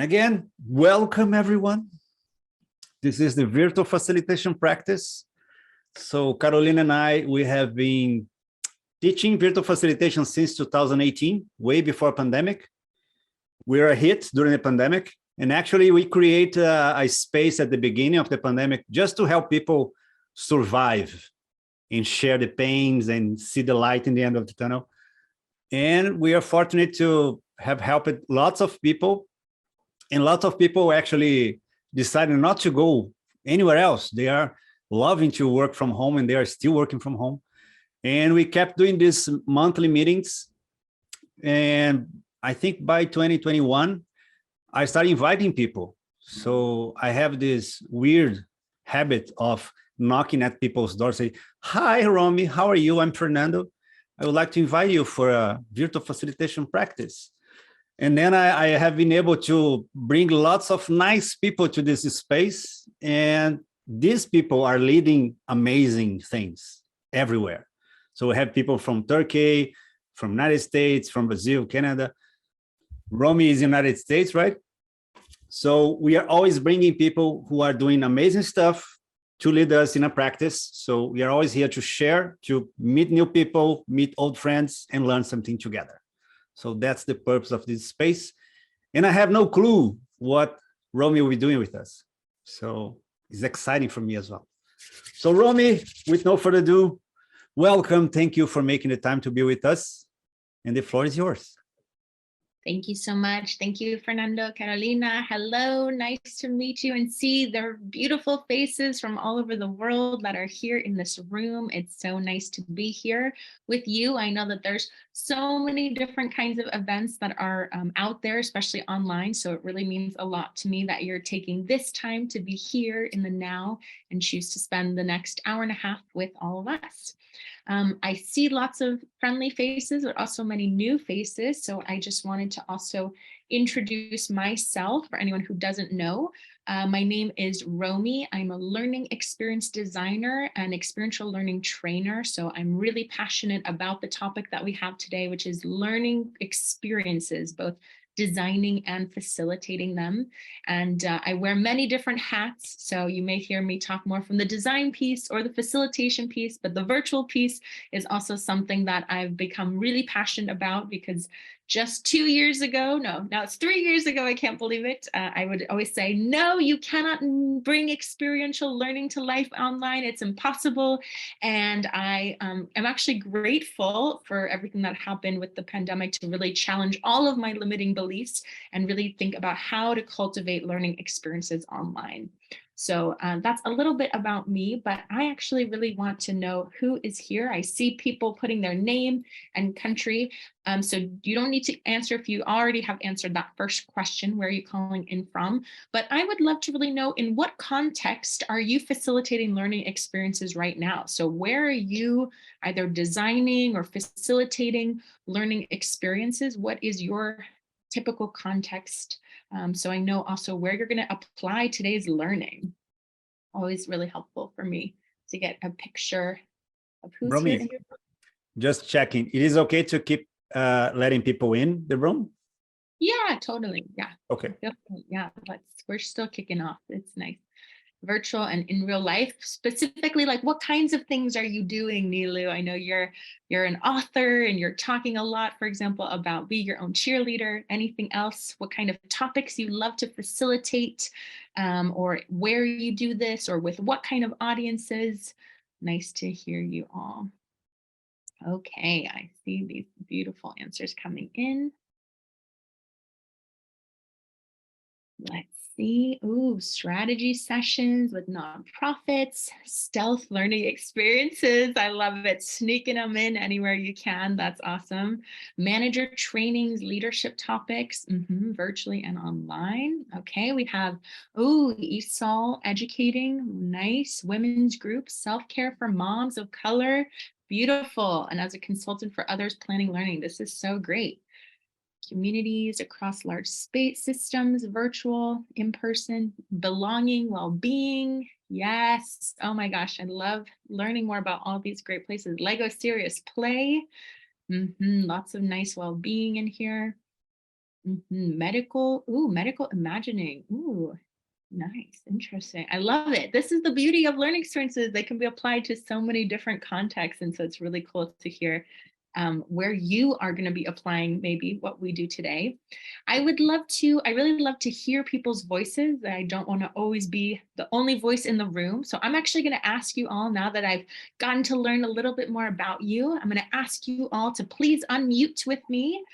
And again, welcome everyone. This is the Virtual Facilitation Practice. So Carolina and I, we have been teaching virtual facilitation since 2018, way before pandemic. We were hit during the pandemic. And actually we create a space at the beginning of the pandemic just to help people survive and share the pains and see the light in the end of the tunnel. And we are fortunate to have helped lots of people, and lots of people actually decided not to go anywhere else. They are loving to work from home and they are still working from home. And we kept doing these monthly meetings. And I think by 2021, I started inviting people. So I have this weird habit of knocking at people's doors, say, hi, Romy, how are you? I'm Fernando. I would like to invite you for a virtual facilitation practice. And then I have been able to bring lots of nice people to this space. And these people are leading amazing things everywhere. So we have people from Turkey, from United States, from Brazil, Canada. Romy is United States, right? So we are always bringing people who are doing amazing stuff to lead us in a practice. So we are always here to share, to meet new people, meet old friends, and learn something together. So that's the purpose of this space. And I have no clue what Romy will be doing with us. So it's exciting for me as well. So Romy, with no further ado, welcome. Thank you for making the time to be with us. And the floor is yours. Thank you so much. Thank you, Fernando, Carolina. Hello, nice to meet you and see their beautiful faces from all over the world that are here in this room. It's so nice to be here with you. I know that there's so many different kinds of events that are out there, especially online. So it really means a lot to me that you're taking this time to be here in the now and choose to spend the next hour and a half with all of us. I see lots of friendly faces, but also many new faces. So I just wanted to also introduce myself for anyone who doesn't know. My name is Romy. I'm a learning experience designer and experiential learning trainer. So I'm really passionate about the topic that we have today, which is learning experiences, both designing and facilitating them. And I wear many different hats. So you may hear me talk more from the design piece or the facilitation piece, but the virtual piece is also something that I've become really passionate about because just 2 years ago, no, now it's 3 years ago, I can't believe it. I would always say, no, you cannot bring experiential learning to life online. It's impossible. And I am actually grateful for everything that happened with the pandemic to really challenge all of my limiting beliefs and really think about how to cultivate learning experiences online. So that's a little bit about me, but I actually really want to know who is here. I see people putting their name and country. So you don't need to answer if you already have answered that first question, where are you calling in from? But I would love to really know, in what context are you facilitating learning experiences right now? So where are you either designing or facilitating learning experiences? What is your typical context? So I know also where you're going to apply today's learning. Always really helpful for me to get a picture of who's Romy, here in your room. Just checking. It is okay to keep letting people in the room? Yeah, totally. Yeah. Okay. Yeah, we're still kicking off. It's nice. Virtual and in real life, specifically, like what kinds of things are you doing, Nilu? I know you're an author and you're talking a lot, for example, about be your own cheerleader. Anything else? What kind of topics you love to facilitate, or where you do this, or with what kind of audiences? Nice to hear you all. Okay, I see these beautiful answers coming in. Let's see. Ooh, strategy sessions with nonprofits, stealth learning experiences. I love it. Sneaking them in anywhere you can. That's awesome. Manager trainings, leadership topics, virtually and online. Okay, we have, ESOL educating. Nice. Women's groups, self-care for moms of color. Beautiful. And as a consultant for others planning learning, this is so great. Communities across large space systems, virtual, in-person, belonging, well-being. Yes. Oh my gosh, I love learning more about all these great places. Lego Serious Play. Lots of nice well-being in here. Medical imagining. Ooh, nice, interesting. I love it. This is the beauty of learning experiences. They can be applied to so many different contexts. And so it's really cool to hear where you are going to be applying maybe what we do today. I really love to hear people's voices. I don't want to always be the only voice in the room. So I'm actually going to ask you all, now that I've gotten to learn a little bit more about you, I'm going to ask you all to please unmute with me.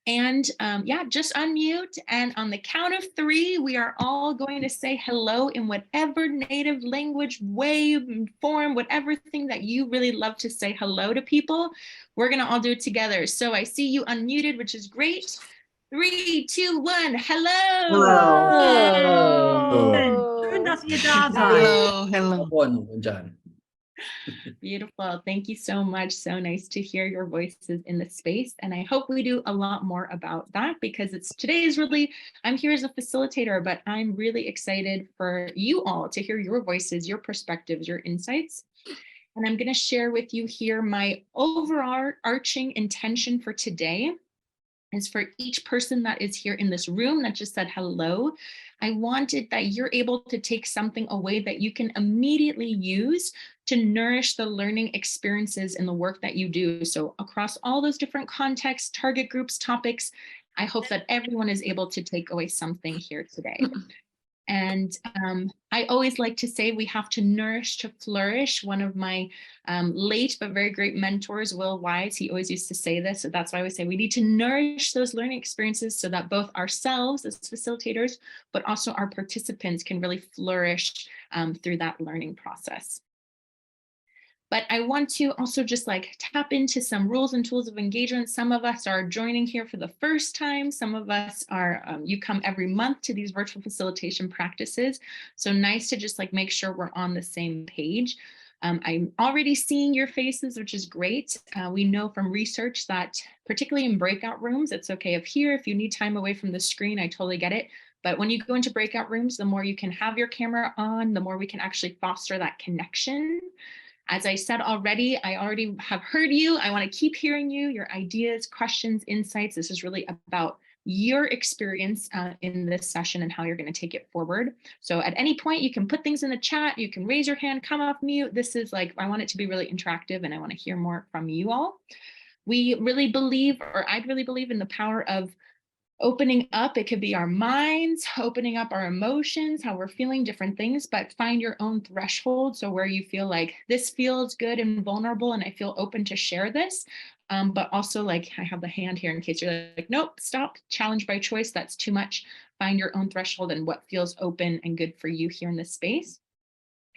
And yeah, just unmute. And on the count of 3, we are all going to say hello in whatever native language, way, form, whatever thing that you really love to say hello to people. We're going to all do it together. So I see you unmuted, which is great. 3, 2, 1. Hello. Hello. Schön, dass ihr da seid. Hello, hello. John. Beautiful. Thank you so much. So nice to hear your voices in the space. And I hope we do a lot more about that, because I'm here as a facilitator, but I'm really excited for you all to hear your voices, your perspectives, your insights. And I'm going to share with you here my overarching intention for today is for each person that is here in this room that just said hello. I wanted that you're able to take something away that you can immediately use to nourish the learning experiences in the work that you do. So across all those different contexts, target groups, topics, I hope that everyone is able to take away something here today. And I always like to say we have to nourish to flourish. One of my late but very great mentors, Will Wise, he always used to say this. So that's why I always say we need to nourish those learning experiences so that both ourselves as facilitators, but also our participants can really flourish through that learning process. But I want to also just tap into some rules and tools of engagement. Some of us are joining here for the first time. Some of us are, you come every month to these virtual facilitation practices. So nice to just make sure we're on the same page. I'm already seeing your faces, which is great. We know from research that particularly in breakout rooms, it's okay if you need time away from the screen, I totally get it. But when you go into breakout rooms, the more you can have your camera on, the more we can actually foster that connection. As I said already, I already have heard you. I want to keep hearing you, your ideas, questions, insights. This is really about your experience in this session and how you're going to take it forward. So at any point, you can put things in the chat. You can raise your hand, come off mute. This is I want it to be really interactive, and I want to hear more from you all. We really believe, or I really believe in the power of opening up. It could be our minds, opening up our emotions, how we're feeling different things, but find your own threshold. So where you feel this feels good and vulnerable and I feel open to share this. But also I have the hand here in case you're nope, stop, challenge by choice. That's too much. Find your own threshold and what feels open and good for you here in this space.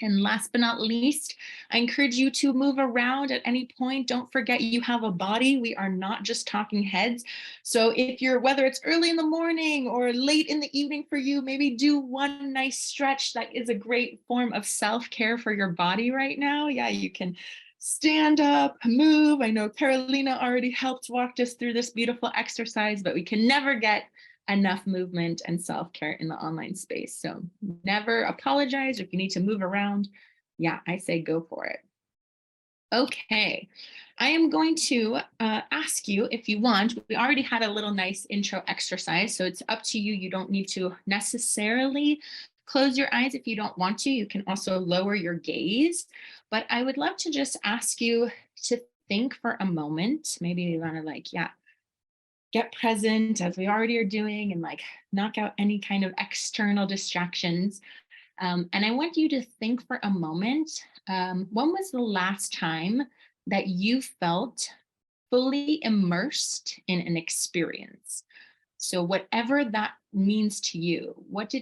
And last but not least, I encourage you to move around at any point. Don't forget you have a body. We are not just talking heads. So whether it's early in the morning or late in the evening for you, maybe do one nice stretch. That is a great form of self-care for your body right now. Yeah, you can stand up, move. I know Carolina already helped walk us through this beautiful exercise, but we can never get enough movement and self-care in the online space. So never apologize if you need to move around. Yeah, I say go for it. Okay, I am going to ask you if you want. We already had a little nice intro exercise, so it's up to you. You don't need to necessarily close your eyes if you don't want to. You can also lower your gaze, but I would love to just ask you to think for a moment. Maybe you want to get present as we already are doing and knock out any kind of external distractions. And I want you to think for a moment, when was the last time that you felt fully immersed in an experience? So whatever that means to you, what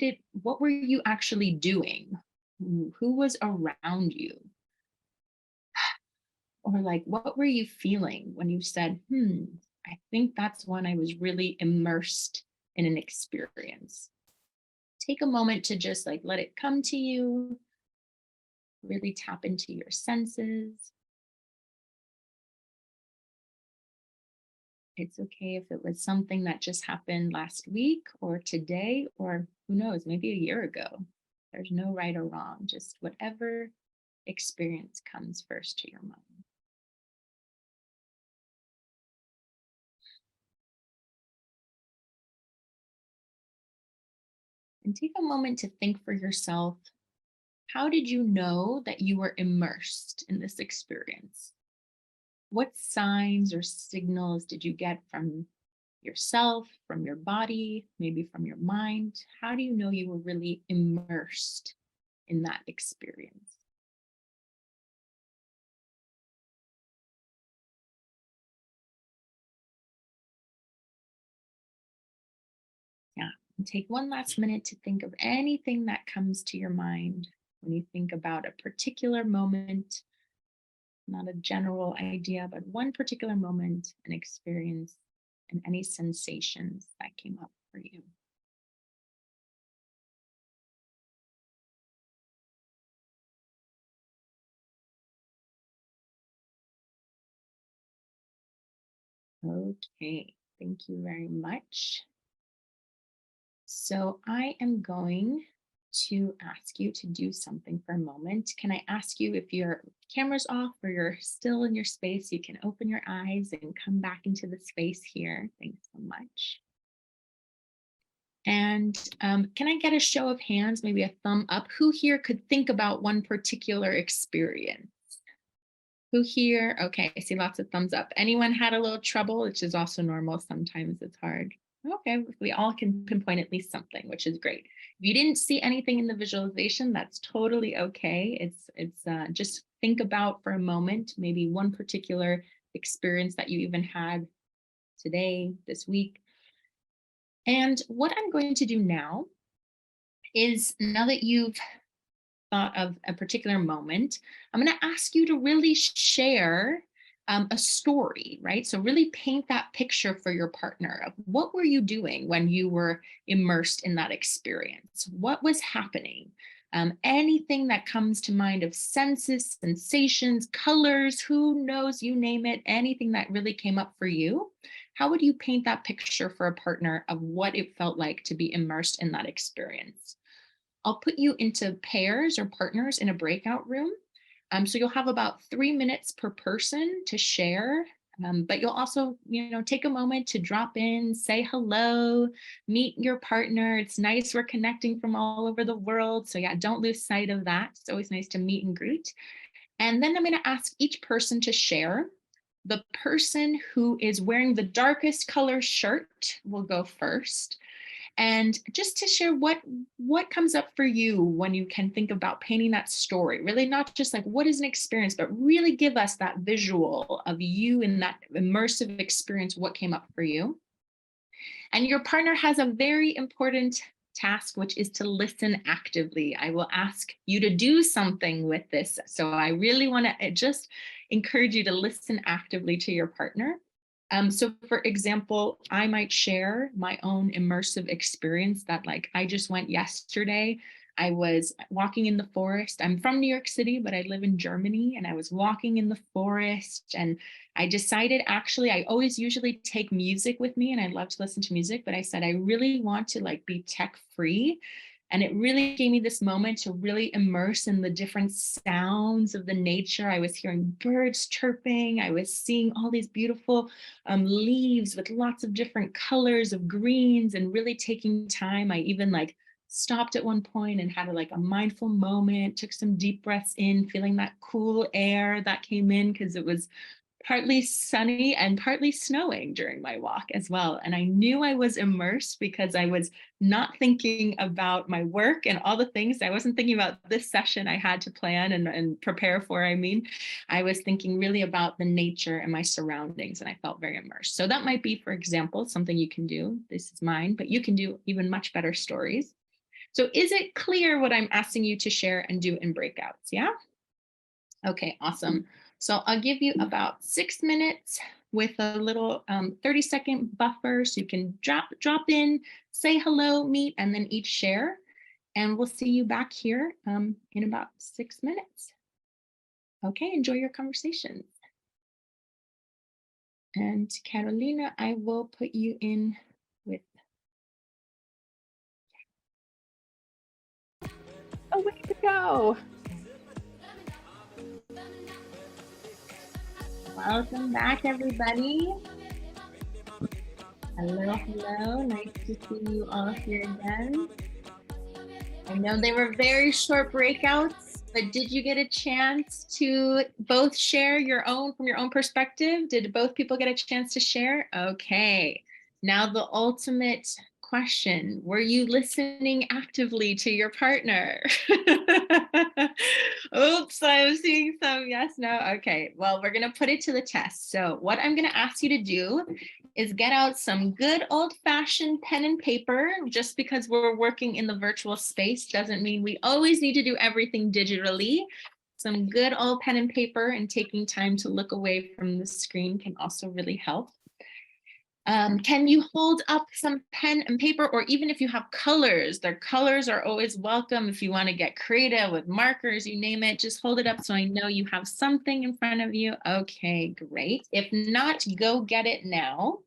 were you actually doing? Who was around you? Or what were you feeling when you said, I think that's when I was really immersed in an experience? Take a moment to just let it come to you. Really tap into your senses. It's okay if it was something that just happened last week or today, or who knows, maybe a year ago. There's no right or wrong, just whatever experience comes first to your mind. And take a moment to think for yourself, how did you know that you were immersed in this experience? What signs or signals did you get from yourself, from your body, maybe from your mind? How do you know you were really immersed in that experience? Yeah, and take one last minute to think of anything that comes to your mind when you think about a particular moment, not a general idea, but one particular moment, an experience, and any sensations that came up for you. Okay, thank you very much. So I am going to ask you to do something for a moment. Can I ask you, if your camera's off or you're still in your space, you can open your eyes and come back into the space here. Thanks so much. And can I get a show of hands, maybe a thumb up? Who here could think about one particular experience? Who here? Okay, I see lots of thumbs up. Anyone had a little trouble, which is also normal. Sometimes it's hard. Okay, we all can pinpoint at least something, which is great. If you didn't see anything in the visualization, that's totally okay. It's just think about for a moment, maybe one particular experience that you even had today, this week. And what I'm going to do now is, now that you've thought of a particular moment, I'm going to ask you to really share a story, right? So really paint that picture for your partner of what were you doing when you were immersed in that experience? What was happening? Anything that comes to mind of senses, sensations, colors, who knows, you name it, anything that really came up for you. How would you paint that picture for a partner of what it felt like to be immersed in that experience? I'll put you into pairs or partners in a breakout room. So you'll have about 3 minutes per person to share, but you'll also, take a moment to drop in, say hello, meet your partner. It's nice, we're connecting from all over the world. So yeah, don't lose sight of that. It's always nice to meet and greet. And then I'm going to ask each person to share. The person who is wearing the darkest color shirt will go first. And just to share what comes up for you when you can think about painting that story, really not just like what is an experience, but really give us that visual of you in that immersive experience, what came up for you. And your partner has a very important task, which is to listen actively. I will ask you to do something with this. So I really want to just encourage you to listen actively to your partner. So for example, I might share my own immersive experience that, like, I just went yesterday. I was walking in the forest. I'm from New York City, but I live in Germany, and I was walking in the forest, and I decided, actually, I always usually take music with me and I love to listen to music, but I said, I really want to be tech free. And it really gave me this moment to really immerse in the different sounds of the nature. I was hearing birds chirping. I was seeing all these beautiful leaves with lots of different colors of greens, and really taking time. I even stopped at one point and had a mindful moment, took some deep breaths in, feeling that cool air that came in, because it was partly sunny and partly snowing during my walk as well. And I knew I was immersed because I was not thinking about my work and all the things. I wasn't thinking about this session I had to plan and prepare for. I was thinking really about the nature and my surroundings, and I felt very immersed. So that might be, for example, something you can do. This is mine, but you can do even much better stories. So is it clear what I'm asking you to share and do in breakouts? Yeah? Okay, awesome. So I'll give you about 6 minutes with a little 30-second buffer, so you can drop in, say hello, meet, and then each share. And we'll see you back here in about 6 minutes. Okay, enjoy your conversations. And Carolina, I will put you in with. Oh, way to go. Welcome back, everybody. Hello, hello. Nice to see you all here again. I know they were very short breakouts, but did you get a chance to both share from your own perspective? Did both people get a chance to share? Okay, now the ultimate question. Were you listening actively to your partner? Oops, I'm seeing some yes, no. Okay, well, we're gonna put it to the test. So what I'm gonna ask you to do is get out some good old-fashioned pen and paper. Just because we're working in the virtual space doesn't mean we always need to do everything digitally. Some good old pen and paper and taking time to look away from the screen can also really help. Can you hold up some pen and paper, or even if you have colors, their colors are always welcome. If you want to get creative with markers, you name it, just hold it up so I know you have something in front of you. Okay, great. If not, go get it now.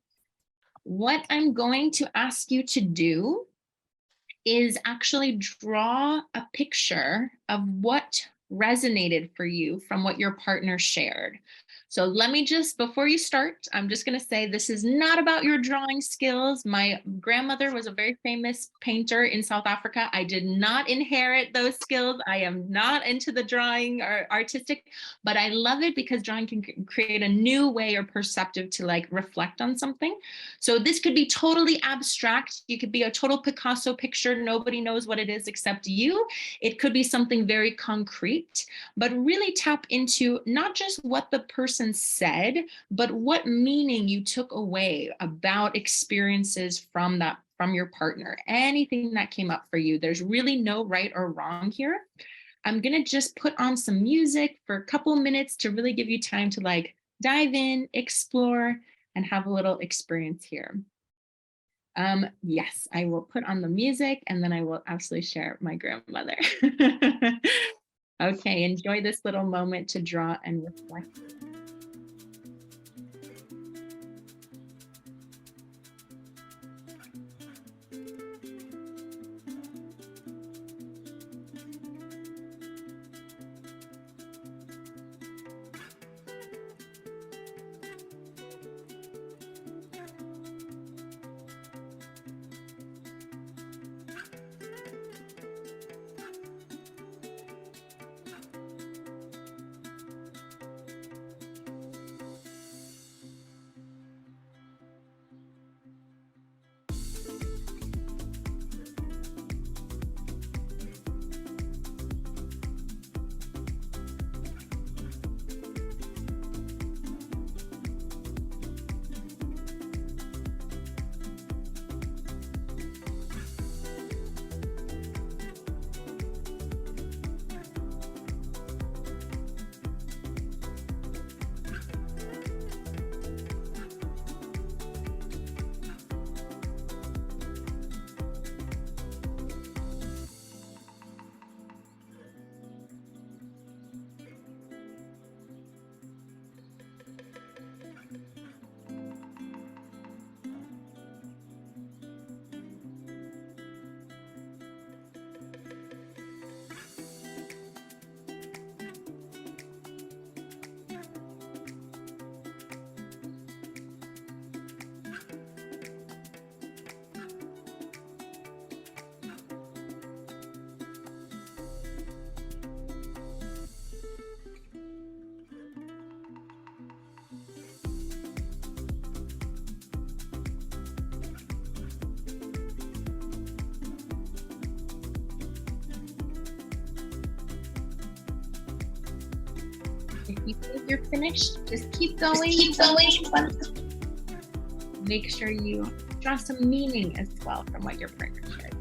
What I'm going to ask you to do is actually draw a picture of what resonated for you from what your partner shared. So let me just, before you start, I'm just going to say this is not about your drawing skills. My grandmother was a very famous painter in South Africa. I did not inherit those skills. I am not into the drawing or artistic, but I love it because drawing can create a new way or perceptive to like reflect on something. So this could be totally abstract. You could be a total Picasso picture. Nobody knows what it is except you. It could be something very concrete, but really tap into not just what the person said, but what meaning you took away about experiences from your partner. Anything that came up for you. There's really no right or wrong here. I'm gonna just put on some music for a couple minutes to really give you time to like dive in, explore, and have a little experience here. Yes, I will put on the music and then I will absolutely share my grandmother. Okay, enjoy this little moment to draw and reflect. If you think you're finished, just keep going. Make sure you draw some meaning as well from what your partner shared.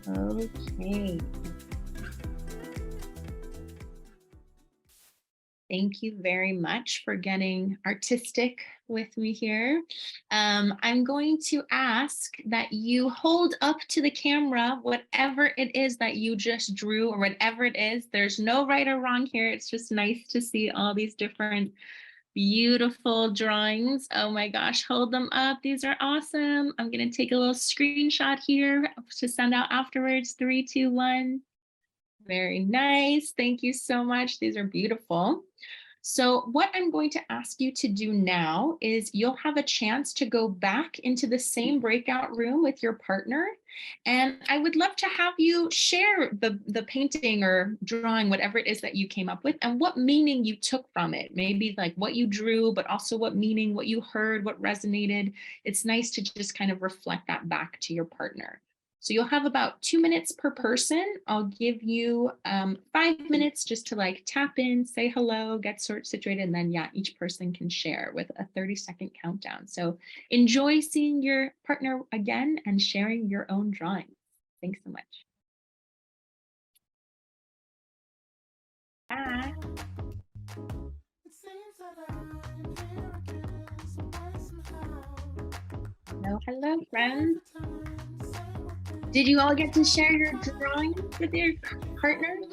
Okay. Thank you very much for getting artistic with me here. I'm going to ask that you hold up to the camera whatever it is that you just drew or whatever it is. There's no right or wrong here. It's just nice to see all these different beautiful drawings. Oh my gosh, hold them up. These are awesome. I'm going to take a little screenshot here to send out afterwards. 3, 2, 1. Very nice. Thank you so much. These are beautiful. So what I'm going to ask you to do now is you'll have a chance to go back into the same breakout room with your partner. And I would love to have you share the painting or drawing, whatever it is that you came up with, and what meaning you took from it. Maybe like what you drew, but also what meaning, what you heard, what resonated. It's nice to just kind of reflect that back to your partner. So you'll have about 2 minutes per person. I'll give you 5 minutes just to like tap in, say hello, get situated, and then yeah, each person can share with a 30-second countdown. So enjoy seeing your partner again and sharing your own drawings. Thanks so much. Bye. Hello, friends. Did you all get to share your drawings with your partners?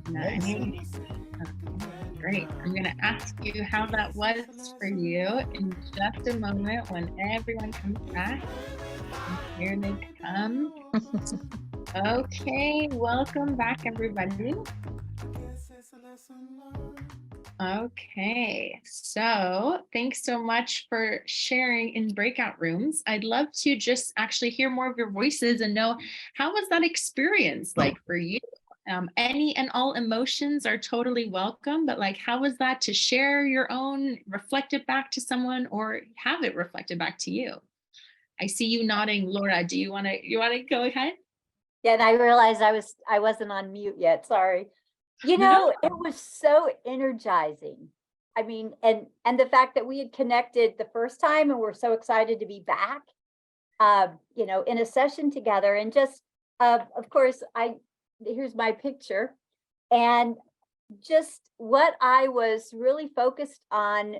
Nice. Okay, great. I'm going to ask you how that was for you in just a moment when everyone comes back. And here they come. Okay, welcome back, everybody. Okay, so thanks so much for sharing in breakout rooms. I'd love to just actually hear more of your voices and know, how was that experience like for you? Any and all emotions are totally welcome, but like, how was that to share your own, reflect it back to someone, or have it reflected back to you? I see you nodding, Laura. Do you want to go ahead? Yeah, and I realized I wasn't on mute yet. Sorry. You know, it was so energizing. I mean, and the fact that we had connected the first time and we're so excited to be back, you know, in a session together. And just, of course, here's my picture. And just what I was really focused on,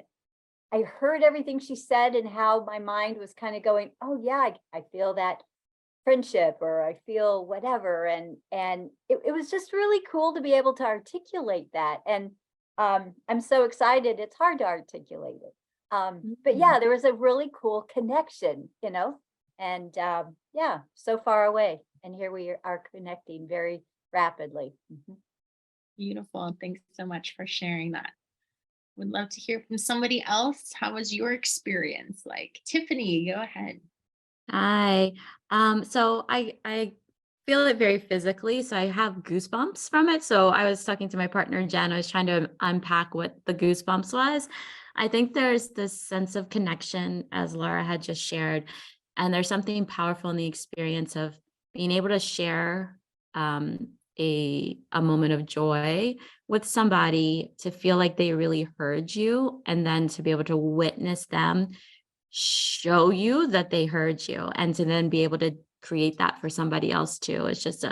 I heard everything she said and how my mind was kind of going, oh yeah, I feel that friendship, or I feel whatever, and it was just really cool to be able to articulate that. And I'm so excited. It's hard to articulate it, but yeah, there was a really cool connection, you know, and yeah, so far away, and here we are connecting very rapidly. Beautiful. Thanks so much for sharing that. Would love to hear from somebody else. How was your experience? Like, Tiffany, go ahead. Hi. So I feel it very physically. So I have goosebumps from it. So I was talking to my partner, Jen. I was trying to unpack what the goosebumps was. I think there's this sense of connection, as Laura had just shared. And there's something powerful in the experience of being able to share a moment of joy with somebody, to feel like they really heard you, and then to be able to witness them show you that they heard you, and to then be able to create that for somebody else too. It's just I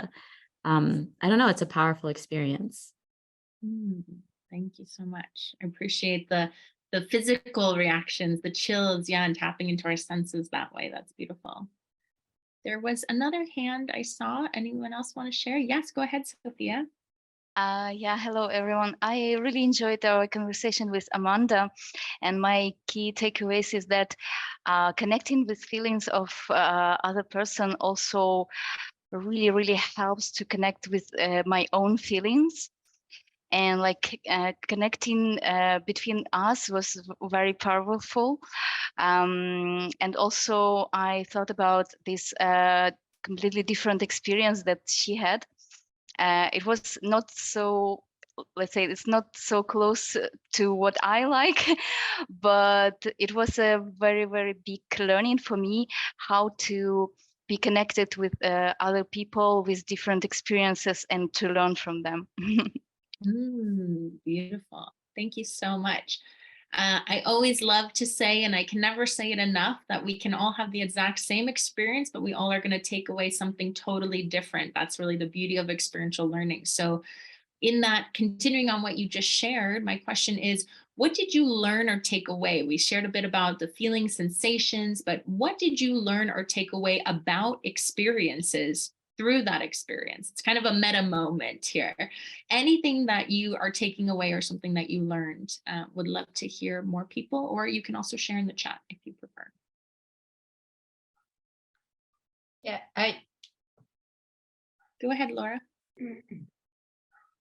don't know, it's a powerful experience. Thank you so much. I appreciate the physical reactions, the chills, yeah, and tapping into our senses that way. That's beautiful. There was another hand I saw. Anyone else want to share? Yes, go ahead, Sophia. Yeah, hello everyone. I really enjoyed our conversation with Amanda, and my key takeaways is that connecting with feelings of other person also really helps to connect with my own feelings, and like connecting between us was very powerful. And also I thought about this completely different experience that she had. It was not so, let's say, it's not so close to what I like, but it was a very big learning for me, how to be connected with other people with different experiences and to learn from them. Beautiful. Thank you so much. I always love to say, and I can never say it enough, that we can all have the exact same experience, but we all are going to take away something totally different. That's really the beauty of experiential learning. So in that, continuing on what you just shared, my question is, what did you learn or take away? We shared a bit about the feelings, sensations, but what did you learn or take away about experiences through that experience? It's kind of a meta moment here. Anything that you are taking away or something that you learned, would love to hear more people, or you can also share in the chat if you prefer. Yeah, Go ahead, Laura.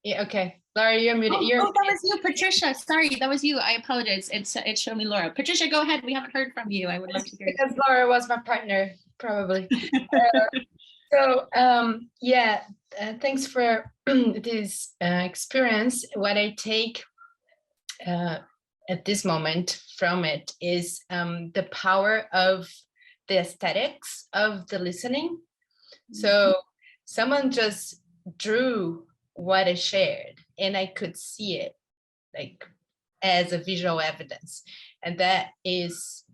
yeah, okay. Laura, you're muted. Oh, that was you, Patricia. Sorry, that was you. I apologize. It showed me Laura. Patricia, go ahead. We haven't heard from you. I would love to hear you. Because Laura was my partner, probably. Yeah, thanks for this experience. What I take at this moment from it is the power of the aesthetics of the listening. So someone just drew what I shared and I could see it like as a visual evidence. And that was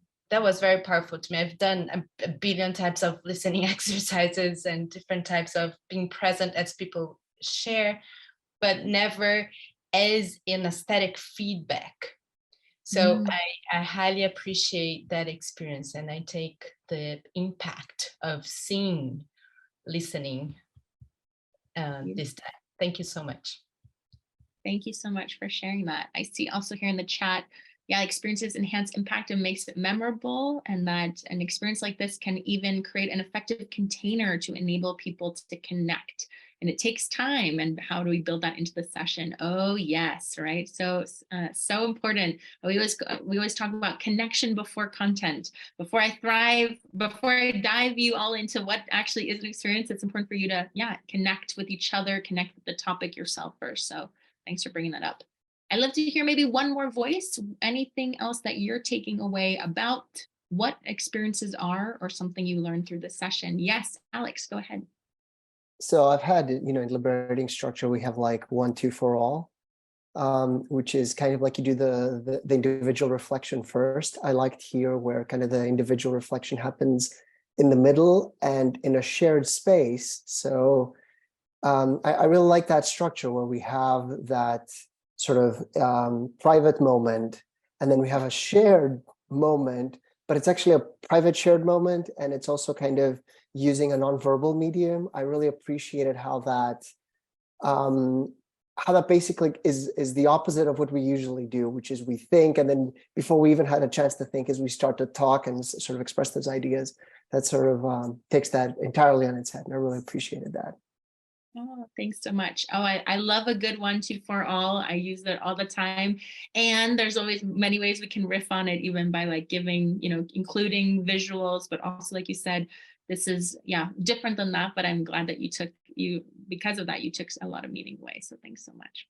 very powerful to me. I've done a billion types of listening exercises and different types of being present as people share, but never as an aesthetic feedback. So I highly appreciate that experience, and I take the impact of seeing, listening this time. Thank you so much. Thank you so much for sharing that. I see also here in the chat, yeah, experiences enhance impact and makes it memorable, and that an experience like this can even create an effective container to enable people to connect. And it takes time. And how do we build that into the session? Oh, yes, right. So important. We always talk about connection before content. Before I dive you all into what actually is an experience, it's important for you to, connect with each other, connect with the topic yourself first. So thanks for bringing that up. I'd love to hear maybe one more voice. Anything else that you're taking away about what experiences are, or something you learned through the session? Yes, Alex, go ahead. So I've had, in Liberating Structure, we have like 1, 2 for all, which is kind of like you do the individual reflection first. I liked here where kind of the individual reflection happens in the middle and in a shared space. So I really like that structure where we have that sort of private moment, and then we have a shared moment, but it's actually a private shared moment, and it's also kind of using a nonverbal medium. I really appreciated how that basically is the opposite of what we usually do, which is we think, and then before we even had a chance to think, as we start to talk and sort of express those ideas, that sort of takes that entirely on its head. And I really appreciated that. Oh, thanks so much. Oh, I love a good 1, 2 for all. I use that all the time. And there's always many ways we can riff on it, even by like giving, including visuals, but also, like you said, this is, different than that. But I'm glad that because of that, you took a lot of meaning away. So thanks so much.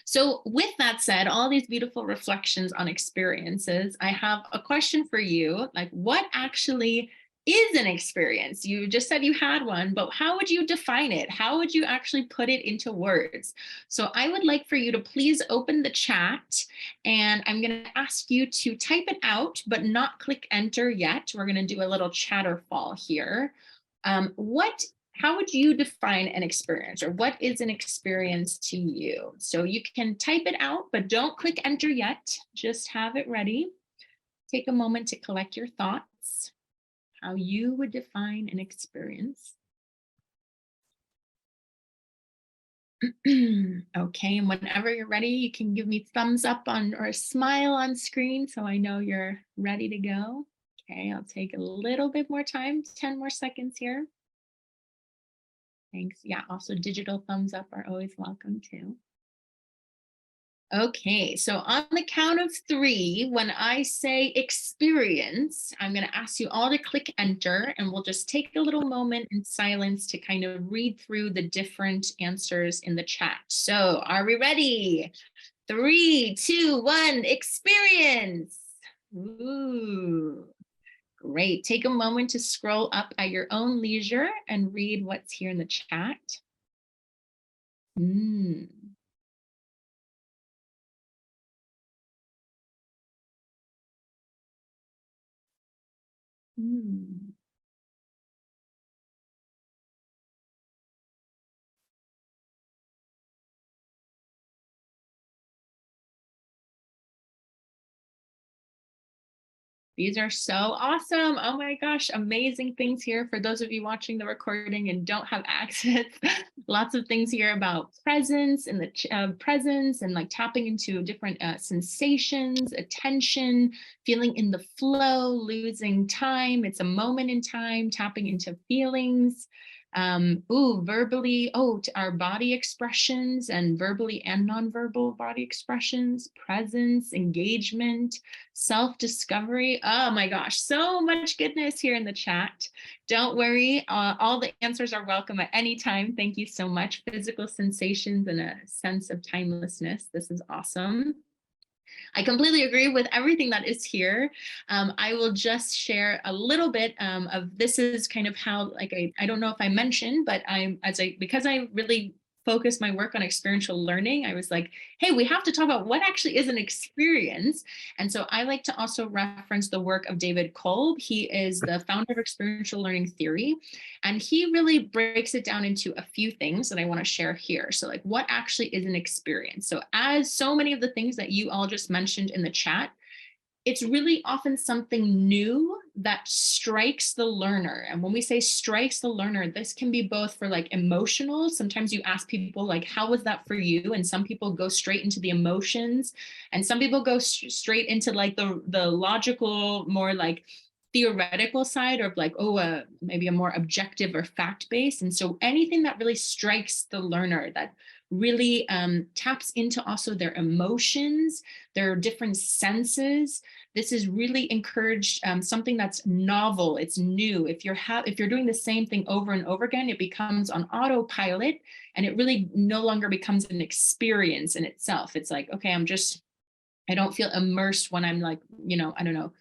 So with that said, all these beautiful reflections on experiences, I have a question for you. Like, what actually is an experience? You just said you had one, but how would you define it? How would you actually put it into words? So I would like for you to please open the chat, and I'm going to ask you to type it out, but not click enter yet. We're going to do a little chatterfall here. How would you define an experience, or what is an experience to you? So you can type it out, but don't click enter yet. Just have it ready. Take a moment to collect your thoughts. How you would define an experience. Okay, and whenever you're ready, you can give me thumbs up or a smile on screen so I know you're ready to go. Okay, I'll take a little bit more time, 10 more seconds here. Thanks. Yeah, also digital thumbs up are always welcome too. Okay, so on the count of 3, when I say experience, I'm going to ask you all to click enter, and we'll just take a little moment in silence to kind of read through the different answers in the chat. So are we ready? 3, 2, 1, experience. Ooh, great. Take a moment to scroll up at your own leisure and read what's here in the chat. These are so awesome. Oh my gosh, amazing things here for those of you watching the recording and don't have access. Lots of things here about presence and the presence and like tapping into different sensations, attention, feeling in the flow, losing time. It's a moment in time, tapping into feelings. Verbally, to our body expressions and verbally and nonverbal body expressions, presence, engagement, self-discovery. Oh my gosh, so much goodness here in the chat. Don't worry, all the answers are welcome at any time. Thank you so much. Physical sensations and a sense of timelessness. This is awesome. I completely agree with everything that is here. I will just share a little bit of this is kind of how, like, I don't know if I mentioned, but because I really focus my work on experiential learning, I was like, hey, we have to talk about what actually is an experience. And so I like to also reference the work of David Kolb. He is the founder of experiential learning theory, and he really breaks it down into a few things that I want to share here. So like, what actually is an experience? So as so many of the things that you all just mentioned in the chat, it's really often something new that strikes the learner. And when we say strikes the learner, this can be both for like emotional. Sometimes you ask people like, how was that for you? And some people go straight into the emotions, and some people go straight into like the logical, more like theoretical side of like, maybe a more objective or fact-based. And so anything that really strikes the learner, that really taps into also their emotions, their different senses. This is really encouraged, something that's novel, it's new. If you're doing the same thing over and over again, it becomes on autopilot, and it really no longer becomes an experience in itself. It's like, okay, I don't feel immersed when I'm like, I don't know,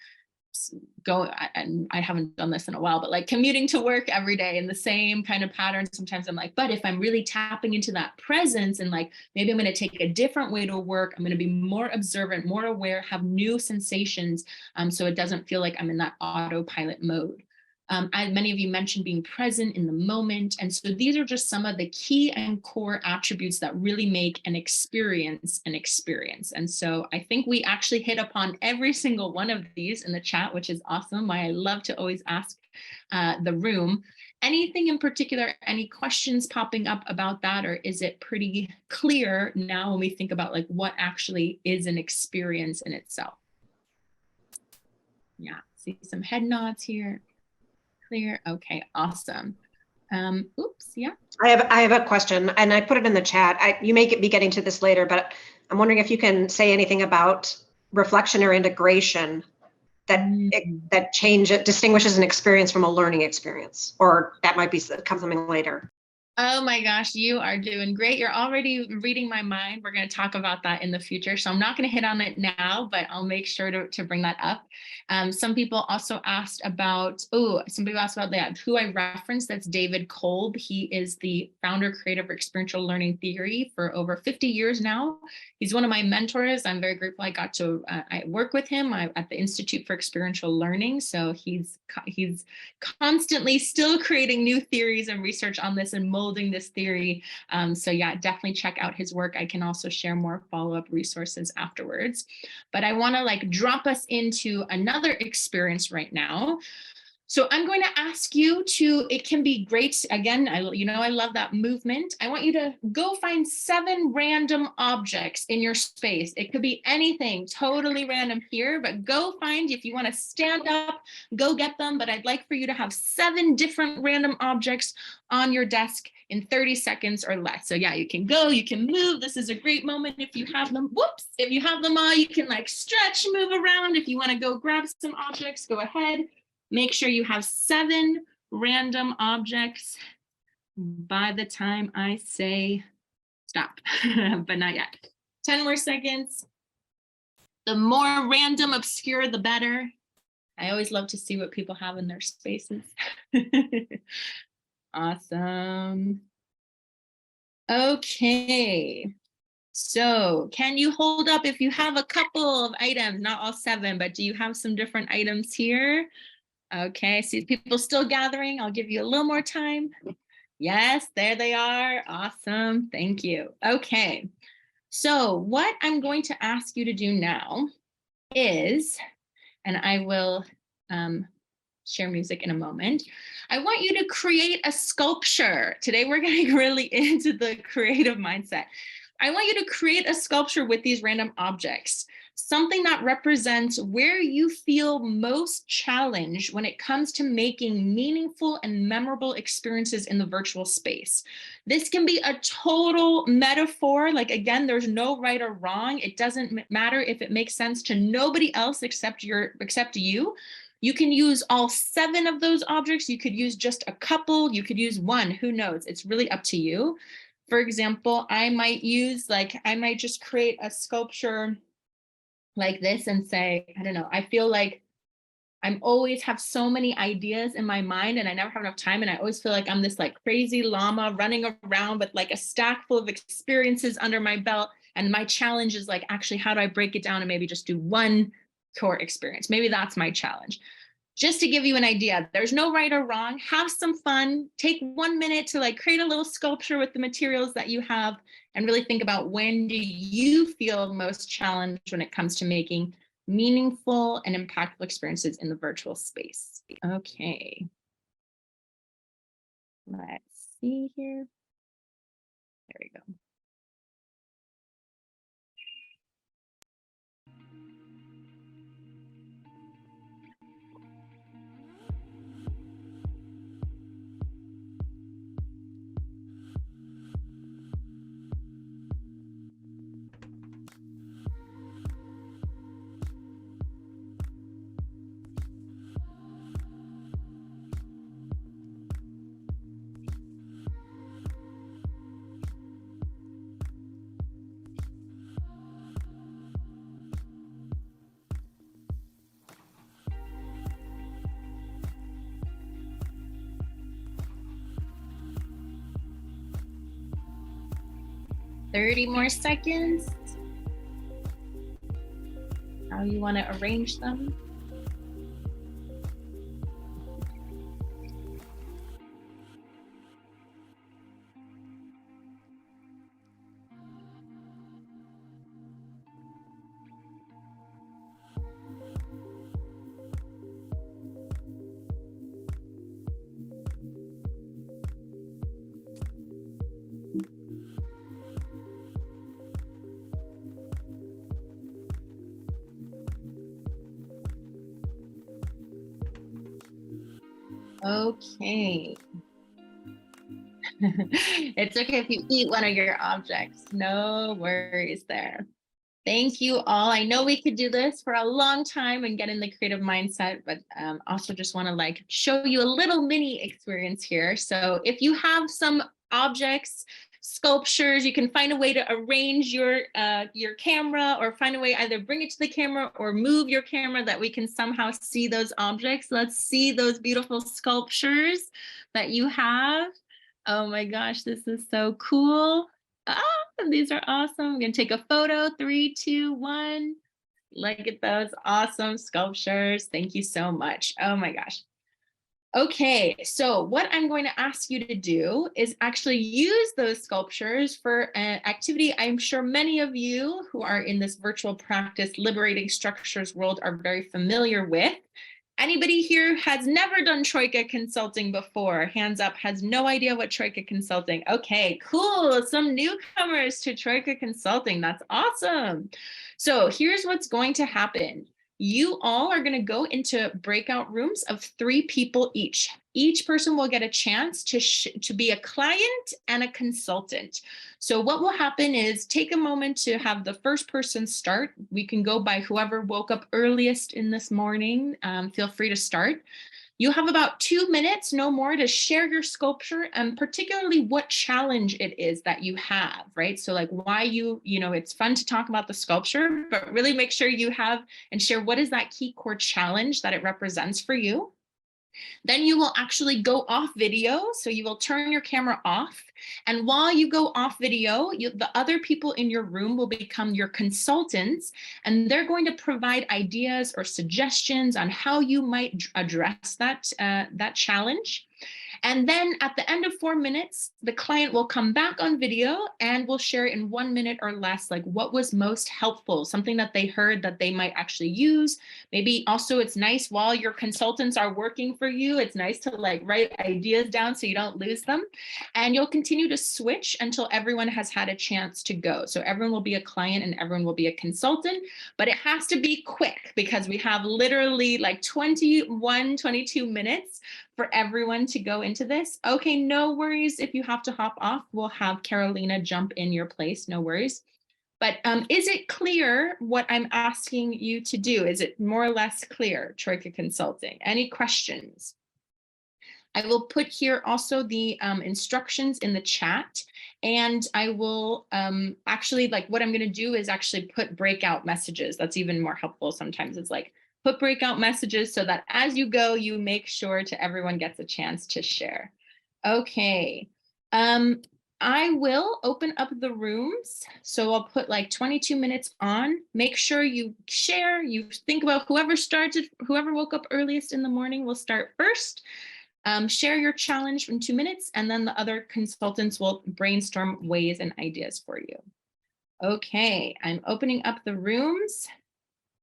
and I haven't done this in a while, but like commuting to work every day in the same kind of pattern. Sometimes I'm like, but if I'm really tapping into that presence and like, maybe I'm going to take a different way to work, I'm going to be more observant, more aware, have new sensations. So it doesn't feel like I'm in that autopilot mode. Many of you mentioned being present in the moment. And so these are just some of the key and core attributes that really make an experience an experience. And so I think we actually hit upon every single one of these in the chat, which is awesome. Why I love to always ask the room. Anything in particular, any questions popping up about that? Or is it pretty clear now when we think about like what actually is an experience in itself? Yeah, see some head nods here. Clear. Okay, awesome. Yeah. I have a question, and I put it in the chat. You may be getting to this later, but I'm wondering if you can say anything about reflection or integration that distinguishes an experience from a learning experience, or that might be something later. Oh my gosh, you are doing great. You're already reading my mind. We're going to talk about that in the future. So I'm not going to hit on it now, but I'll make sure to bring that up. Some people also asked about, that, who I referenced. That's David Kolb. He is the founder, creator of experiential learning theory for over 50 years now. He's one of my mentors. I'm very grateful I got to I work with him at the Institute for Experiential Learning. So he's constantly still creating new theories and research on this and molding this theory. So yeah, definitely check out his work. I can also share more follow-up resources afterwards. But I want to like drop us into another experience right now. So I'm going to ask you to, it can be great. Again, I love that movement. I want you to go find 7 random objects in your space. It could be anything, totally random here, but go find, if you want to stand up, go get them. But I'd like for you to have 7 different random objects on your desk in 30 seconds or less. So yeah, you can go, you can move. This is a great moment if you have them. Whoops, if you have them all, you can like stretch, move around. If you want to go grab some objects, go ahead. Make sure you have 7 random objects by the time I say stop, but not yet. 10 more seconds. The more random, obscure, the better. I always love to see what people have in their spaces. Awesome. Okay. So can you hold up if you have a couple of items, not all 7, but do you have some different items here? Okay, see people still gathering. I'll give you a little more time. Yes, there they are. Awesome. Thank you. Okay, so what I'm going to ask you to do now is and I will share music in a moment. I want you to create a sculpture. Today we're getting really into the creative mindset. I want you to create a sculpture with these random objects, something that represents where you feel most challenged when it comes to making meaningful and memorable experiences in the virtual space. This can be a total metaphor. Like, again, there's no right or wrong. It doesn't matter if it makes sense to nobody else except you. You can use all 7 of those objects. You could use just a couple. You could use one. Who knows? It's really up to you. For example, I might just create a sculpture like this and say, I don't know, I feel like I'm always have so many ideas in my mind and I never have enough time. And I always feel like I'm this like crazy llama running around with like a stack full of experiences under my belt. And my challenge is like, actually, how do I break it down and maybe just do one core experience? Maybe that's my challenge. Just to give you an idea, there's no right or wrong. Have some fun. Take 1 minute to like create a little sculpture with the materials that you have and really think about, when do you feel most challenged when it comes to making meaningful and impactful experiences in the virtual space. Okay. Let's see here. There we go. $30 more seconds. How you want to arrange them. Okay. It's okay if you eat one of your objects. No worries there. Thank you all. I know we could do this for a long time and get in the creative mindset, but also just want to like show you a little mini experience here. So if you have some objects, sculptures, you can find a way to arrange your camera, or find a way, either bring it to the camera or move your camera that we can somehow see those objects. Let's see those beautiful sculptures that you have. Oh my gosh, this is so cool. These are awesome. I'm gonna take a photo. 3, 2, 1. Look at those awesome sculptures. Thank you so much. Oh my gosh. Okay, so what I'm going to ask you to do is actually use those sculptures for an activity I'm sure many of you who are in this virtual practice Liberating Structures world are very familiar with. Anybody here has never done Troika Consulting before? Hands up, has no idea what Troika Consulting. Okay, cool. Some newcomers to Troika Consulting. That's awesome. So here's what's going to happen. You all are going to go into breakout rooms of 3 people each. Each person will get a chance to be a client and a consultant. So what will happen is take a moment to have the first person start. We can go by whoever woke up earliest in this morning. Feel free to start. You have about 2 minutes, no more, to share your sculpture and particularly what challenge it is that you have, right? So like why it's fun to talk about the sculpture, but really make sure you have and share what is that key core challenge that it represents for you. Then you will actually go off video. So you will turn your camera off. And while you go off video, the other people in your room will become your consultants, and they're going to provide ideas or suggestions on how you might address that challenge. And then at the end of 4 minutes, the client will come back on video and will share in 1 minute or less, like what was most helpful, something that they heard that they might actually use. Maybe also it's nice while your consultants are working for you, it's nice to like write ideas down so you don't lose them. And you'll continue to switch until everyone has had a chance to go. So everyone will be a client and everyone will be a consultant, but it has to be quick because we have literally like 21, 22 minutes for everyone to go into this. Okay, no worries if you have to hop off. We'll have Carolina jump in your place, no worries. But is it clear what I'm asking you to do? Is it more or less clear, Troika Consulting? Any questions? I will put here also the instructions in the chat, and I will actually, like what I'm going to do is actually put breakout messages. That's even more helpful. Sometimes it's like put breakout messages so that as you go, you make sure to everyone gets a chance to share. Okay. I will open up the rooms. So I'll put like 22 minutes on. Make sure you share, you think about whoever woke up earliest in the morning will start first. Share your challenge in 2 minutes, and then the other consultants will brainstorm ways and ideas for you. Okay, I'm opening up the rooms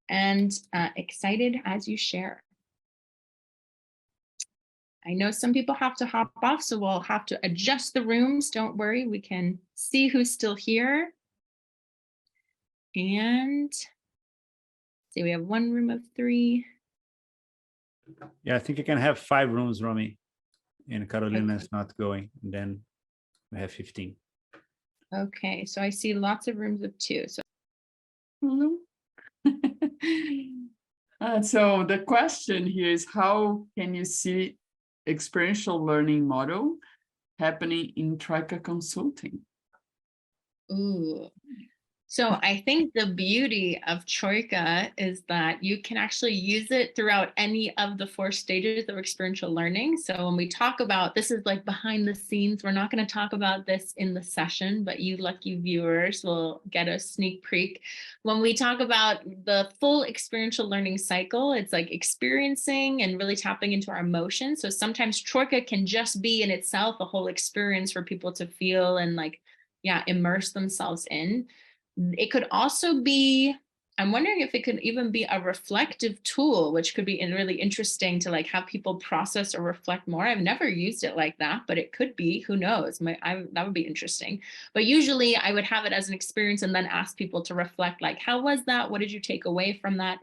and excited as you share. I know some people have to hop off, so we'll have to adjust the rooms. Don't worry, we can see who's still here. And see, we have 1 room of 3. Yeah, I think you can have 5 rooms, Romy, and Carolina is not going. And then we have 15. Okay, so I see lots of rooms of 2. So, so the question here is, how can you see experiential learning model happening in Troika Consulting? ooh. So I think the beauty of Troika is that you can actually use it throughout any of the 4 stages of experiential learning. So when we talk about, this is like behind the scenes, we're not going to talk about this in the session, but you lucky viewers will get a sneak peek. When we talk about the full experiential learning cycle, it's like experiencing and really tapping into our emotions. So sometimes Troika can just be in itself a whole experience for people to feel and like, yeah, immerse themselves in. It could also be, I'm wondering if it could even be a reflective tool, which could be really interesting to like have people process or reflect more. I've never used it like that, but it could be, who knows, that would be interesting. But usually I would have it as an experience and then ask people to reflect, like, how was that? What did you take away from that?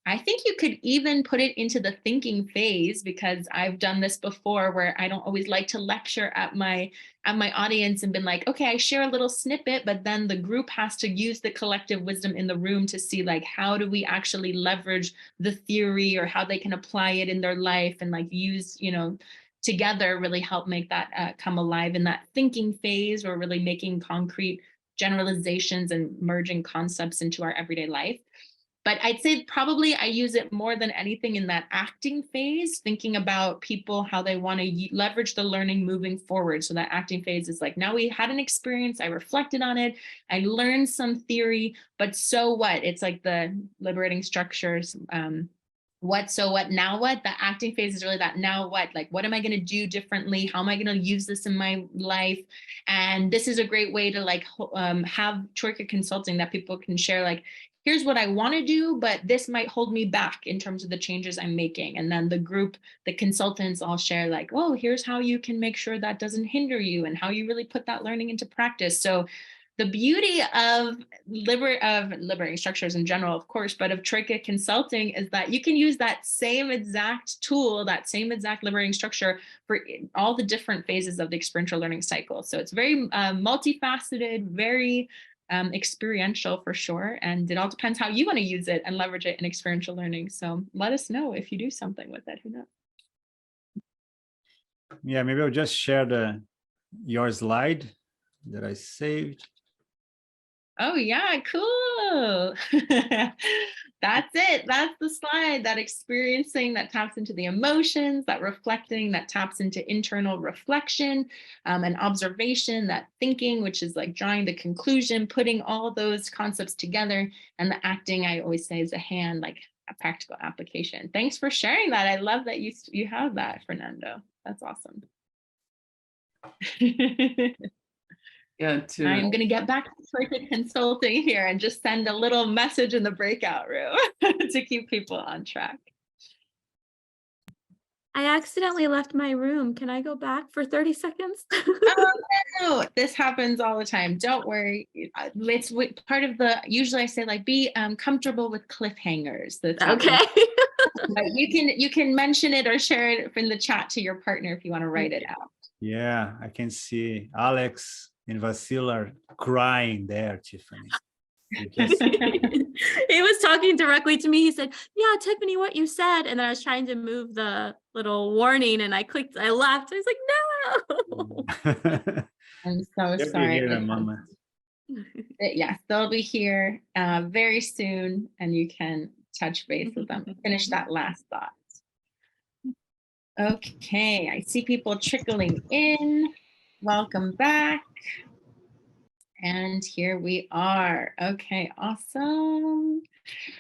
I think you could even put it into the thinking phase, because I've done this before where I don't always like to lecture at my audience and been like, okay, I share a little snippet, but then the group has to use the collective wisdom in the room to see like, how do we actually leverage the theory or how they can apply it in their life and like use, you know, together really help make that come alive in that thinking phase, or really making concrete generalizations and merging concepts into our everyday life. But I'd say probably I use it more than anything in that acting phase, thinking about people, how they want to leverage the learning moving forward. So that acting phase is like, now we had an experience, I reflected on it, I learned some theory, but so what? It's like the liberating structures. What, so what, now what? The acting phase is really that now what? Like, what am I going to do differently? How am I going to use this in my life? And this is a great way to like have Troika Consulting that people can share, like, here's what I want to do, but this might hold me back in terms of the changes I'm making. And then the group, the consultants all share like, well, here's how you can make sure that doesn't hinder you and how you really put that learning into practice. So the beauty of liberating structures in general, of course, but of Troika Consulting is that you can use that same exact tool, that same exact liberating structure for all the different phases of the experiential learning cycle. So it's very multifaceted, very experiential for sure. And it all depends how you want to use it and leverage it in experiential learning. So let us know if you do something with it. Who knows? Yeah, maybe I'll just share your slide that I saved. Oh yeah, cool. That's it. That's the slide, that experiencing that taps into the emotions, that reflecting that taps into internal reflection, and observation, that thinking, which is like drawing the conclusion, putting all those concepts together, and the acting, I always say, is a hand, like a practical application. Thanks for sharing that. I love that you have that, Fernando. That's awesome. Yeah, I'm going to get back to Troika Consulting here and just send a little message in the breakout room to keep people on track. I accidentally left my room. Can I go back for 30 seconds? Oh, no, this happens all the time. Don't worry. It's part of the, usually I say like, be comfortable with cliffhangers. That's Okay. but you can mention it or share it in the chat to your partner if you want to write it out. Yeah, I can see Alex and Vasil are crying there, Tiffany. He was talking directly to me. He said, yeah, Tiffany, what you said. And then I was trying to move the little warning and I left. I was like, no. I'm so They'll sorry. be here in a moment. Yes, they'll be here very soon and you can touch base with them. Finish that last thought. Okay, I see people trickling in. Welcome back. And here we are. Okay, awesome.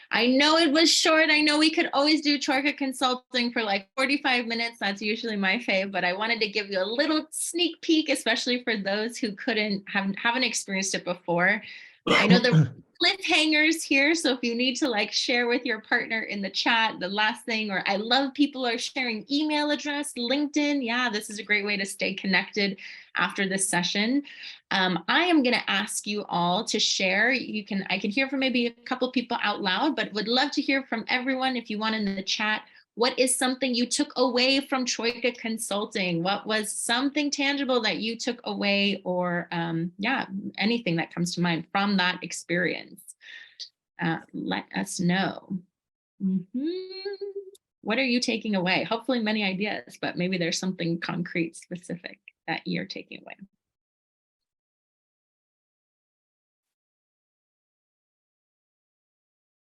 I know it was short. I know we could always do Troika Consulting for like 45 minutes. That's usually my fave, but I wanted to give you a little sneak peek, especially for those who haven't experienced it before. I know there are cliffhangers here, so if you need to like share with your partner in the chat, the last thing, or I love people are sharing email address, LinkedIn. Yeah, this is a great way to stay connected after this session. I am going to ask you all to share. I can hear from maybe a couple people out loud, but would love to hear from everyone if you want in the chat. What is something you took away from Troika Consulting? What was something tangible that you took away, or yeah, anything that comes to mind from that experience? Let us know. What are you taking away? Hopefully many ideas, but maybe there's something concrete, specific that you're taking away.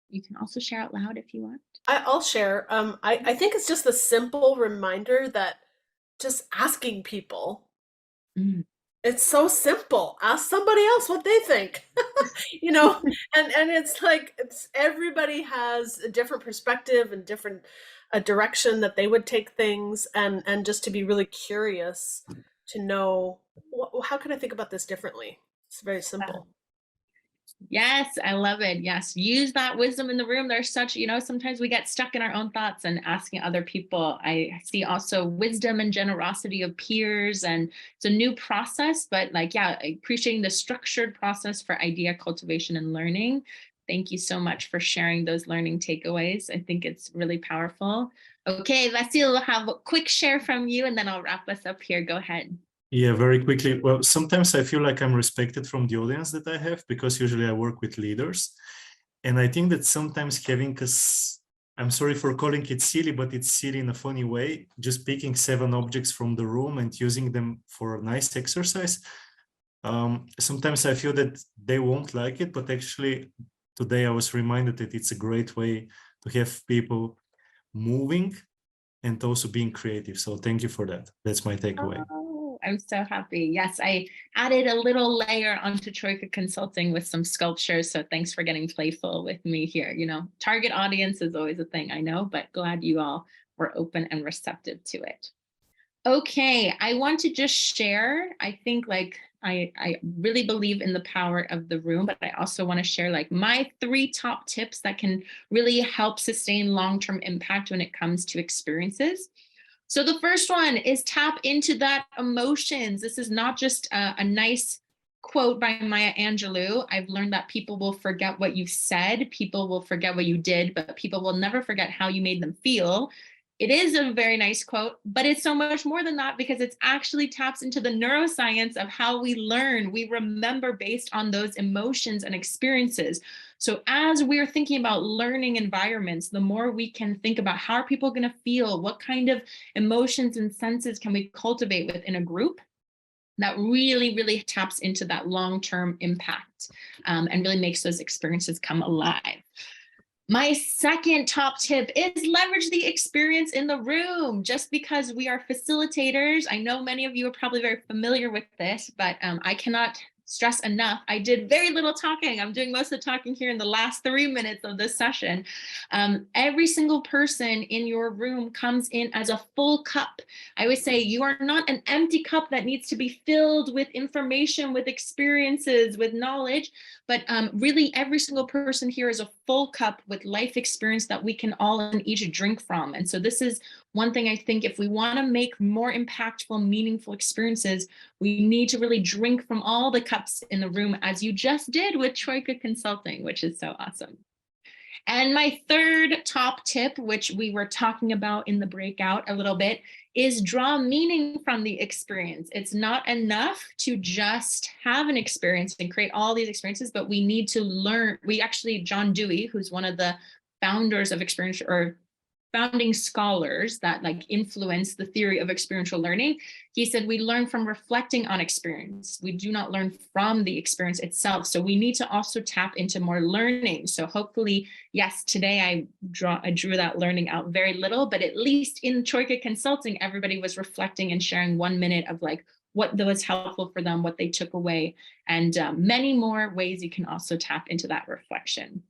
You can also share out loud if you want. I'll share. I think it's just a simple reminder that just asking people, it's so simple. Ask somebody else what they think, you know, and it's like, everybody has a different perspective and different direction that they would take things, and just to be really curious to know, how can I think about this differently? It's very simple. Yes, I love it. Yes, use that wisdom in the room. There's such, sometimes we get stuck in our own thoughts, and asking other people. I see also wisdom and generosity of peers, and it's a new process, but like, yeah, appreciating the structured process for idea cultivation and learning. Thank you so much for sharing those learning takeaways. I think it's really powerful. Okay, Vasil, we'll have a quick share from you and then I'll wrap us up here. Go ahead. Yeah, very quickly. Well, sometimes I feel like I'm respected from the audience that I have, because usually I work with leaders. And I think that sometimes having, I'm sorry for calling it silly, but it's silly in a funny way, just picking 7 objects from the room and using them for a nice exercise. Sometimes I feel that they won't like it, but actually today I was reminded that it's a great way to have people moving and also being creative. So thank you for that. That's my takeaway. I'm so happy. Yes, I added a little layer onto Troika Consulting with some sculptures. So thanks for getting playful with me here. Target audience is always a thing, I know, but glad you all were open and receptive to it. Okay, I want to just share. I think I really believe in the power of the room, but I also want to share my 3 top tips that can really help sustain long-term impact when it comes to experiences. So the first one is tap into that emotions. This is not just a nice quote by Maya Angelou. I've learned that people will forget what you said, people will forget what you did, but people will never forget how you made them feel. It is a very nice quote, but it's so much more than that, because it actually taps into the neuroscience of how we learn. We remember based on those emotions and experiences. So as we're thinking about learning environments, the more we can think about how are people going to feel, what kind of emotions and senses can we cultivate within a group, that really, really taps into that long-term impact and really makes those experiences come alive. My second top tip is leverage the experience in the room. Just because we are facilitators, I know many of you are probably very familiar with this, but I cannot stress enough. I did very little talking. I'm doing most of the talking here in the last 3 minutes of this session. Every single person in your room comes in as a full cup. I always say you are not an empty cup that needs to be filled with information, with experiences, with knowledge, but really every single person here is a full cup with life experience that we can all and each drink from. And so this is one thing I think, if we want to make more impactful, meaningful experiences, we need to really drink from all the cups in the room, as you just did with Troika Consulting, which is so awesome. And my third top tip, which we were talking about in the breakout a little bit, is draw meaning from the experience. It's not enough to just have an experience and create all these experiences, but we need to learn. We actually, John Dewey, who's one of the founders of experiential, or founding scholars that like influence the theory of experiential learning, he said we learn from reflecting on experience. We do not learn from the experience itself. So we need to also tap into more learning. So hopefully, yes, today I drew that learning out very little, but at least in Troika Consulting, everybody was reflecting and sharing 1 minute of like what was helpful for them, what they took away, and many more ways you can also tap into that reflection.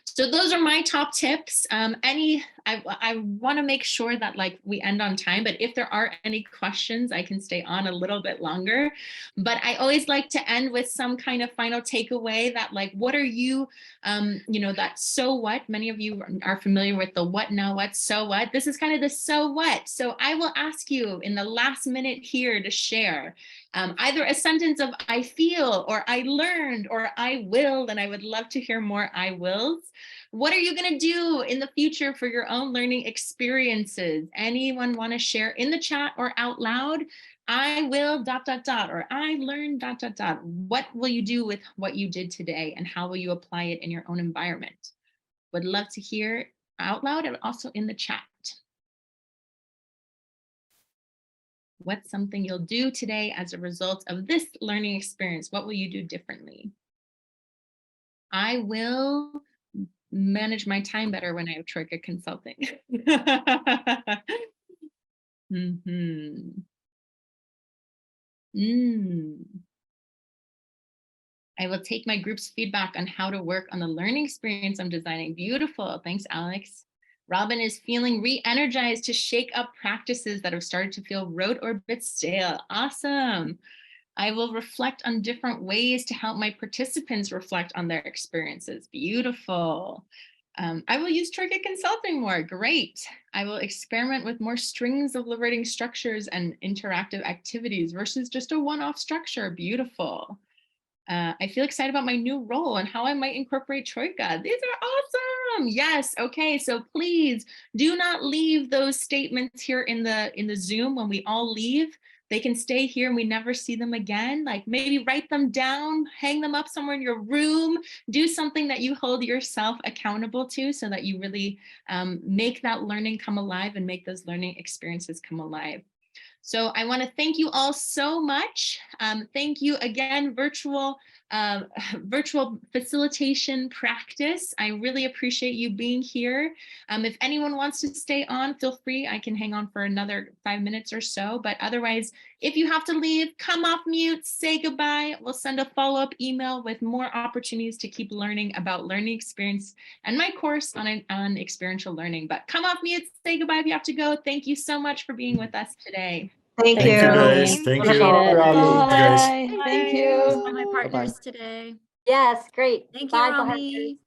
So those are my top tips. I want to make sure that like we end on time, but if there are any questions, I can stay on a little bit longer. But I always like to end with some kind of final takeaway that like, what are you, that so what? Many of you are familiar with the what now what, so what? This is kind of the so what. So I will ask you in the last minute here to share either a sentence of I feel, or I learned, or I will, and I would love to hear more I wills. What are you going to do in the future for your own learning experiences? Anyone want to share in the chat or out loud? I will ... or I learned ... What will you do with what you did today, and how will you apply it in your own environment? Would love to hear out loud and also in the chat. What's something you'll do today as a result of this learning experience? What will you do differently? I will manage my time better when I have Troika Consulting. I will take my group's feedback on how to work on the learning experience I'm designing. Beautiful. Thanks, Alex. Robin is feeling re-energized to shake up practices that have started to feel rote or a bit stale. Awesome. I will reflect on different ways to help my participants reflect on their experiences. Beautiful. I will use Troika Consulting more. Great. I will experiment with more strings of liberating structures and interactive activities versus just a one-off structure. Beautiful. I feel excited about my new role and how I might incorporate Troika. These are awesome. Yes. Okay. So please do not leave those statements here in the Zoom. When we all leave, they can stay here and we never see them again. Like maybe write them down, hang them up somewhere in your room, do something that you hold yourself accountable to so that you really make that learning come alive and make those learning experiences come alive. So I want to thank you all so much. Thank you again, Virtual Facilitation Practice. I really appreciate you being here. If anyone wants to stay on, feel free. I can hang on for another 5 minutes or so. But otherwise, if you have to leave, come off mute, say goodbye. We'll send a follow-up email with more opportunities to keep learning about learning experience and my course on experiential learning. But come off mute, say goodbye if you have to go. Thank you so much for being with us today. Thank you. Guys. Thank you. Bye. Guys. Thank you. All my partners today. Yes, great. Thank you, Bye, Romy.